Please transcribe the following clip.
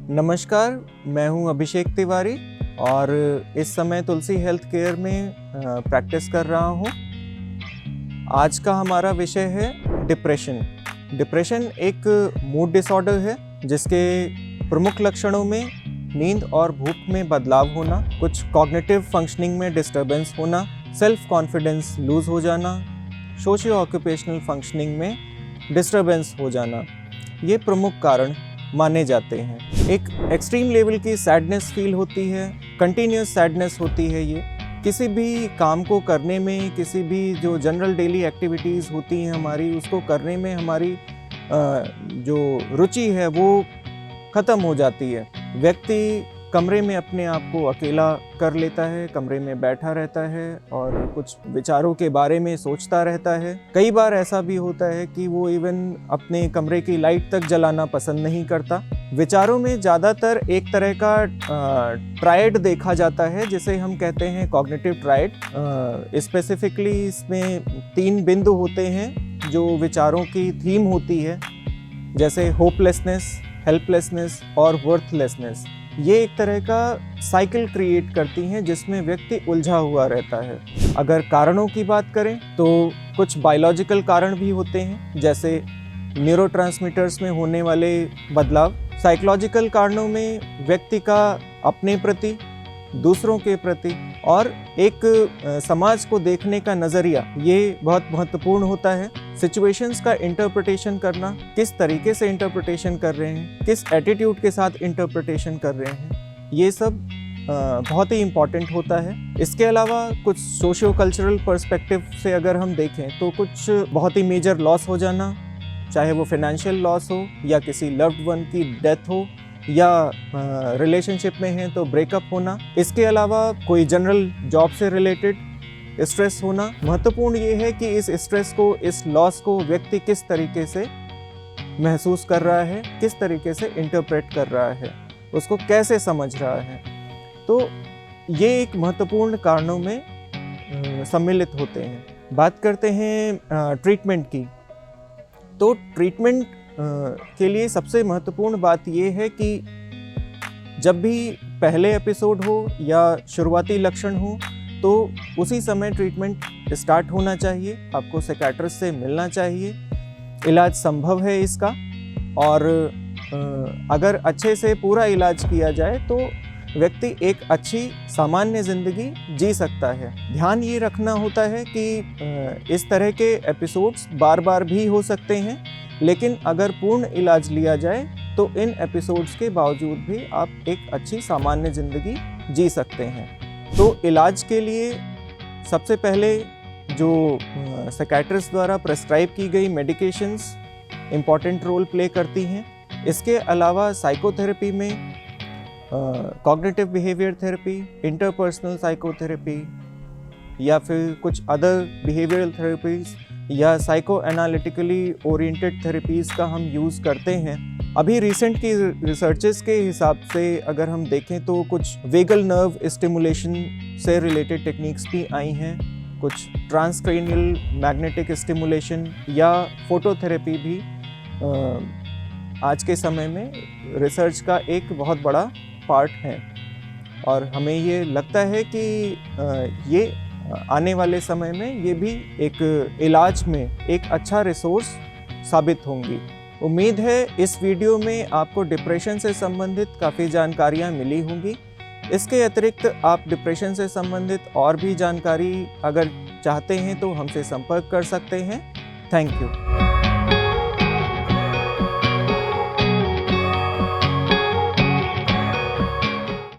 नमस्कार, मैं हूं अभिषेक तिवारी और इस समय तुलसी हेल्थ केयर में प्रैक्टिस कर रहा हूं। आज का हमारा विषय है डिप्रेशन। डिप्रेशन एक मूड डिसऑर्डर है जिसके प्रमुख लक्षणों में नींद और भूख में बदलाव होना, कुछ कॉग्निटिव फंक्शनिंग में डिस्टर्बेंस होना, सेल्फ कॉन्फिडेंस लूज हो जाना, सोशियो ऑक्यूपेशनल फंक्शनिंग में डिस्टर्बेंस हो जाना, ये प्रमुख कारण माने जाते हैं। एक एक्सट्रीम लेवल की सैडनेस फील होती है, कंटिन्यूस सैडनेस होती है। ये किसी भी काम को करने में, किसी भी जो जनरल डेली एक्टिविटीज़ होती हैं हमारी, उसको करने में हमारी जो रुचि है वो ख़त्म हो जाती है। व्यक्ति कमरे में अपने आप को अकेला कर लेता है, कमरे में बैठा रहता है और कुछ विचारों के बारे में सोचता रहता है। कई बार ऐसा भी होता है कि वो इवन अपने कमरे की लाइट तक जलाना पसंद नहीं करता। विचारों में ज़्यादातर एक तरह का ट्रायड देखा जाता है जिसे हम कहते हैं कॉग्निटिव ट्रायड। स्पेसिफिकली इसमें 3 बिंदु होते हैं जो विचारों की थीम होती है, जैसे होपलेसनेस, हेल्पलेसनेस और वर्थलेसनेस। ये एक तरह का साइकिल क्रिएट करती हैं जिसमें व्यक्ति उलझा हुआ रहता है। अगर कारणों की बात करें तो कुछ बायोलॉजिकल कारण भी होते हैं, जैसे न्यूरोट्रांसमीटर्स में होने वाले बदलाव। साइकोलॉजिकल कारणों में व्यक्ति का अपने प्रति, दूसरों के प्रति और एक समाज को देखने का नज़रिया, ये बहुत महत्वपूर्ण होता है। सिचुएशंस का इंटरप्रिटेशन करना, किस तरीके से इंटरप्रिटेशन कर रहे हैं, किस एटीट्यूड के साथ इंटरप्रिटेशन कर रहे हैं, ये सब बहुत ही इम्पॉर्टेंट होता है। इसके अलावा कुछ सोशियो कल्चरल पर्सपेक्टिव से अगर हम देखें तो कुछ बहुत ही मेजर लॉस हो जाना, चाहे वो फाइनेंशियल लॉस हो या किसी लव्ड वन की डेथ हो या रिलेशनशिप में है तो ब्रेकअप होना। इसके अलावा कोई जनरल जॉब से रिलेटेड स्ट्रेस होना। महत्वपूर्ण ये है कि इस स्ट्रेस को, इस लॉस को व्यक्ति किस तरीके से महसूस कर रहा है, किस तरीके से इंटरप्रेट कर रहा है, उसको कैसे समझ रहा है। तो ये एक महत्वपूर्ण कारणों में सम्मिलित होते हैं। बात करते हैं ट्रीटमेंट की। तो ट्रीटमेंट के लिए सबसे महत्वपूर्ण बात ये है कि जब भी पहले एपिसोड हो या शुरुआती लक्षण हो तो उसी समय ट्रीटमेंट स्टार्ट होना चाहिए। आपको साइकियाट्रिस्ट से मिलना चाहिए। इलाज संभव है इसका, और अगर अच्छे से पूरा इलाज किया जाए तो व्यक्ति एक अच्छी सामान्य ज़िंदगी जी सकता है। ध्यान ये रखना होता है कि इस तरह के एपिसोड्स बार बार भी हो सकते हैं, लेकिन अगर पूर्ण इलाज लिया जाए तो इन एपिसोड्स के बावजूद भी आप एक अच्छी सामान्य ज़िंदगी जी सकते हैं। तो इलाज के लिए सबसे पहले जो साइकियाट्रिस्ट द्वारा प्रेस्क्राइब की गई मेडिकेशंस इम्पॉर्टेंट रोल प्ले करती हैं। इसके अलावा साइकोथेरेपी में cognitive behaviour therapy, interpersonal psychotherapy या फिर कुछ अदर बिहेवियरल थेरेपीज या साइको एनालिटिकली ओरिएंटेड थेरेपीज़ का हम यूज़ करते हैं। अभी रिसेंट की रिसर्चेस के हिसाब से अगर हम देखें तो कुछ वेगल नर्व स्टिमुलेशन से रिलेटेड टेक्निक्स भी आई हैं, कुछ ट्रांसक्रेनियल मैग्नेटिक स्टिमुलेशन या फोटोथेरेपी भी आज के समय में रिसर्च का एक बहुत बड़ा पार्ट है। और हमें ये लगता है कि ये आने वाले समय में ये भी एक इलाज में एक अच्छा रिसोर्स साबित होंगी। उम्मीद है इस वीडियो में आपको डिप्रेशन से संबंधित काफ़ी जानकारियाँ मिली होंगी। इसके अतिरिक्त आप डिप्रेशन से संबंधित और भी जानकारी अगर चाहते हैं तो हमसे संपर्क कर सकते हैं। Thank you.